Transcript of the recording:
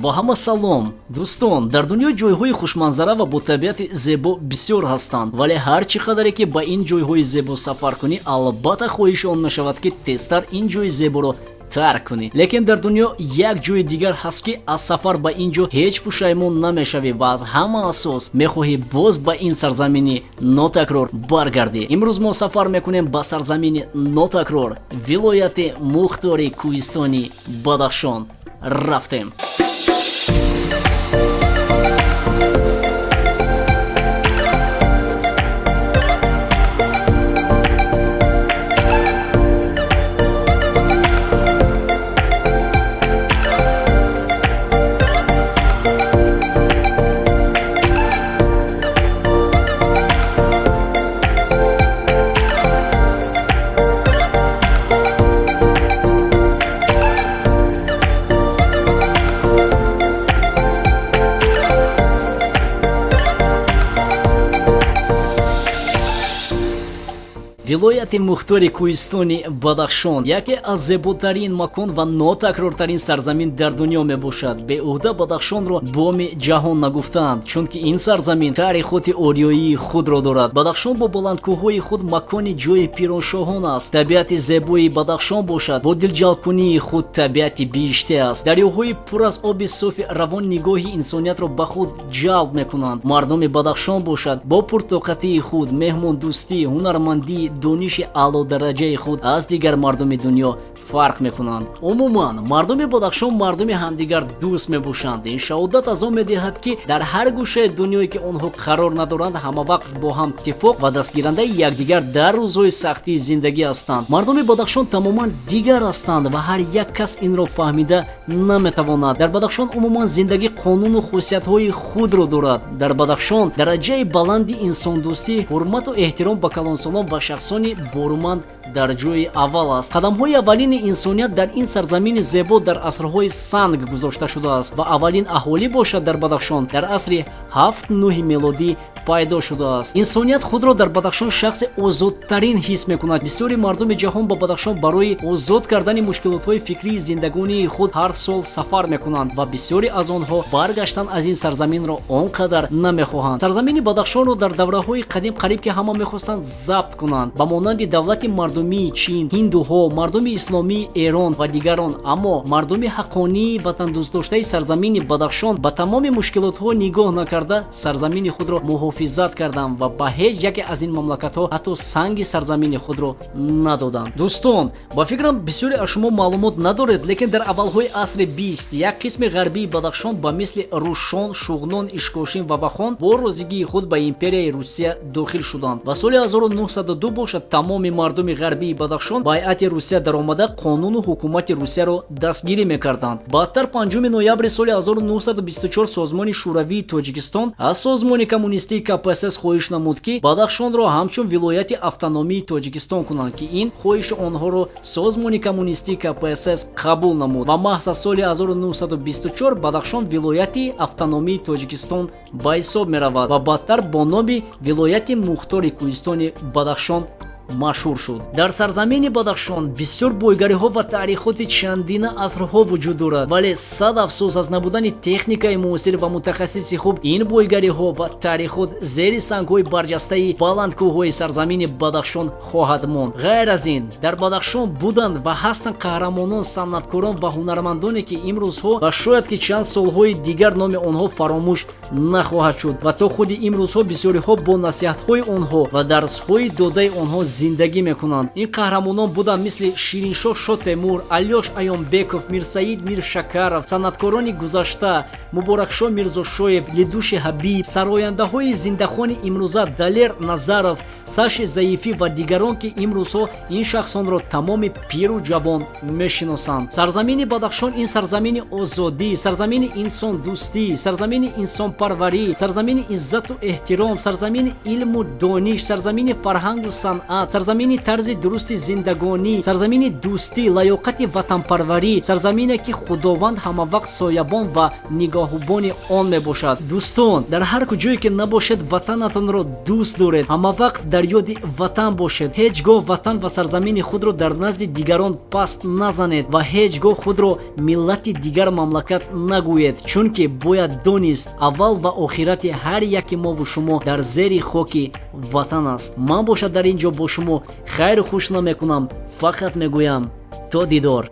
бо ҳама салом дӯстон. дар дунё ҷойҳои хушманзара ва бо табиати зебо бисёр ҳастанд, вале ҳар чӣ қадаре ки ба ин ҷойҳои зебо сафар кунӣ, албатта хоҳиши он мешавад ки тезтар ин ҷойи зеборо тарк кунӣ. Лекин дар дунё як ҷойи дигар ҳаст ки аз сафар ба ин ҷо ҳеҷ пушаймон намешавӣ ва аз ҳама асос мехоҳӣ боз ба ин сарзамини нотакрор баргардӣ. имрӯз мо сафар мекунем ба сарзамини нотакрор, вилояти мухтори кӯҳистони Бадахшон. рафтем. вилояти мухтори кӯҳистони Бадахшон яке аз зеботарин макон ва нотакрортарин сарзамин дар дунё мебошад. беӯҳда Бадахшонро боми ҷаҳон нагуфтаанд, чунки ин сарзамин таърихоти ориёии худро дорад. Бадахшон бо баландкӯҳҳои худ макони ҷои пироншоҳон аст. табиати зебои Бадахшон бошад, бо дилҷалбкунии худ табиати биште аст. дарёҳои пур аз оби софи равон нигоҳи инсониятро ба худ ҷалб мекунанд. мардуми Бадахшон бошад, бо пуртоқатии худ, меҳмондӯстӣ, ҳунармандӣ, дониши аълодараҷаи худ аз дигар мардуми дунё фарқ мекунанд. умуман мардуми Бадахшон мардуми ҳамдигар дӯст мебошанд. ин шаҳодат аз он медиҳад ки дар ҳар гӯшаи дунёе ки онҳо қарор надоранд, ҳамавақт бо ҳам иттифоқ ва дастгирандаи якдигар дар рӯзҳои сахтии зиндагӣ ҳастанд. мардуми Бадахшон тамоман дигар ҳастанд ва ҳар як кас инро фаҳмида наметавонад. дар Бадахшон умуман зиндагӣ қонуну хусусиятҳои худро дорад. дар Бадахшон дараҷаи баланди инсондӯстӣ, ҳурмату эҳтиром ба калонсолон ва шахсони боруманд дар ҷои аввал аст. қадамҳои аввалини инсоният дар ин сарзамини зебо дар асрҳои санг гузошта шудааст ва аввалин аҳолӣ бошад дар Бадахшон дар асри 7-9 мелодӣ пайдо шудааст. инсоният худро дар Бадахшон шахси озодтарин ҳис мекунад. бисёри мардуми ҷаҳон ба Бадахшон барои озод кардани мушкилотҳои фикрии зиндагонии худ ҳар сол сафар мекунанд ва бисёре аз онҳо баргаштан аз ин сарзаминро он қадар намехоҳанд. сарзамини Бадахшонро дар давраҳои қадим қариб ки ҳама мехостанд забт кунанд, ба монанди давлати мардумии Чин, ҳиндуҳо, мардуми исломии Эрон ва дигарон. аммо мардуми ҳаққонии ватандӯстдоштаи сарзамини Бадахшон ба тамоми мушкилотҳо нигоҳ накарда сарзамини худро муҳофизат карданд ва ба ҳеҷ яке аз ин мамлакатҳо ҳатто санги сарзамини худро надоданд. дӯстон, ба фикрам бисёре аз шумо маълумот надоред, лекин дар аввалҳои асри 20 як қисми ғарбии Бадахшон ба мисли Рушон, Шуғнон, Ишкошин ва Вахон бо розигии худ ба империяи Русия дохил шуданд. ва соли 1902 бошад тамоми мардуми ғарбии Бадахшон байъати Русия даромада қонуну ҳукумати Русияро дастгирӣ мекарданд. баъдтар 5 ноябри соли 1924 созмони шӯравии Тоҷикистон аз созмони коммунистии КПСС хоҳиш намуд ки Бадахшонро ҳамчун вилояти автономии Тоҷикистон кунанд ки ин хоҳиши онҳоро созмони коммунистии КПСС қабул намуд ва маҳз аз соли 1924 Бадахшон вилояти автономии Тоҷикистон ба ҳисоб меравад ва баъдтар бо номи вилояти мухтори кӯҳистони Бадахшон машҳур шуд. дар сарзамини Бадахшон бисёр бойгариҳо ва таърихоти чандина асрҳо вуҷуд дорад, вале сад афсӯс аз набудани техникаи муосир ва мутахассиси хуб ин бойгариҳо ва таърихот зери сангҳои барҷастаи баландкӯҳҳои сарзамини Бадахшон хоҳад монд. ғайр аз ин дар Бадахшон буданд ва ҳастанд қаҳрамонон, санъаткорон ва ҳунармандоне ки имрӯзҳо ва шояд ки чанд солҳои дигар номи онҳо фаромӯш нахоҳад шуд ва то худи имрӯзҳо бисёриҳо бо насиҳатҳои онҳо ва дарсҳои додаи онҳо зиндагӣ мекунанд. ин қаҳрамонон буданд мисли Шириншоҳ Шоҳ Темур, Алёш Аёнбеков, Мирсаид Миршакаров, санъаткорони гузашта Муборакшоҳ Мирзошоев, Лидуши Ҳабиб, сарояндаҳои зиндахони имрӯза Далер Назаров, Саши Заифӣ ва дигарон ки имрӯзҳо ин шахсонро тамоми пиру ҷавон мешиносанд. сарзамини Бадахшон ин сарзамини озодӣ, сарзамини инсондӯстӣ, сарзамини инсонпарварӣ ватанпарварӣ, сарзамини иззату эҳтиром, сарзамини илму дониш, сарзамини фарҳангу санъат, сарзамини тарзи дурусти зиндагонӣ, сарзамини дӯстӣ, лаёқати ватанпарварӣ, сарзамине ки худованд ҳамавақт соябон ва нигоҳубони он мебошад. дӯстон, дар ҳар куҷое ки набошед ватанатонро дӯст доред, ҳамавақт дар ёди ватан бошед. ҳеҷ гоҳ ватан ва сарзамини худро дар назди дигарон паст назанед ва ҳеҷ гоҳ худро миллати дигар мамлакат нагуед, чунки бояд донист аввал ва охирати ҳар яки мову шумо дар зери хоки ватан аст. ман бошад дар ин ҷо бо шумо хайру хушна мекунам. фақат мегӯям то дидор.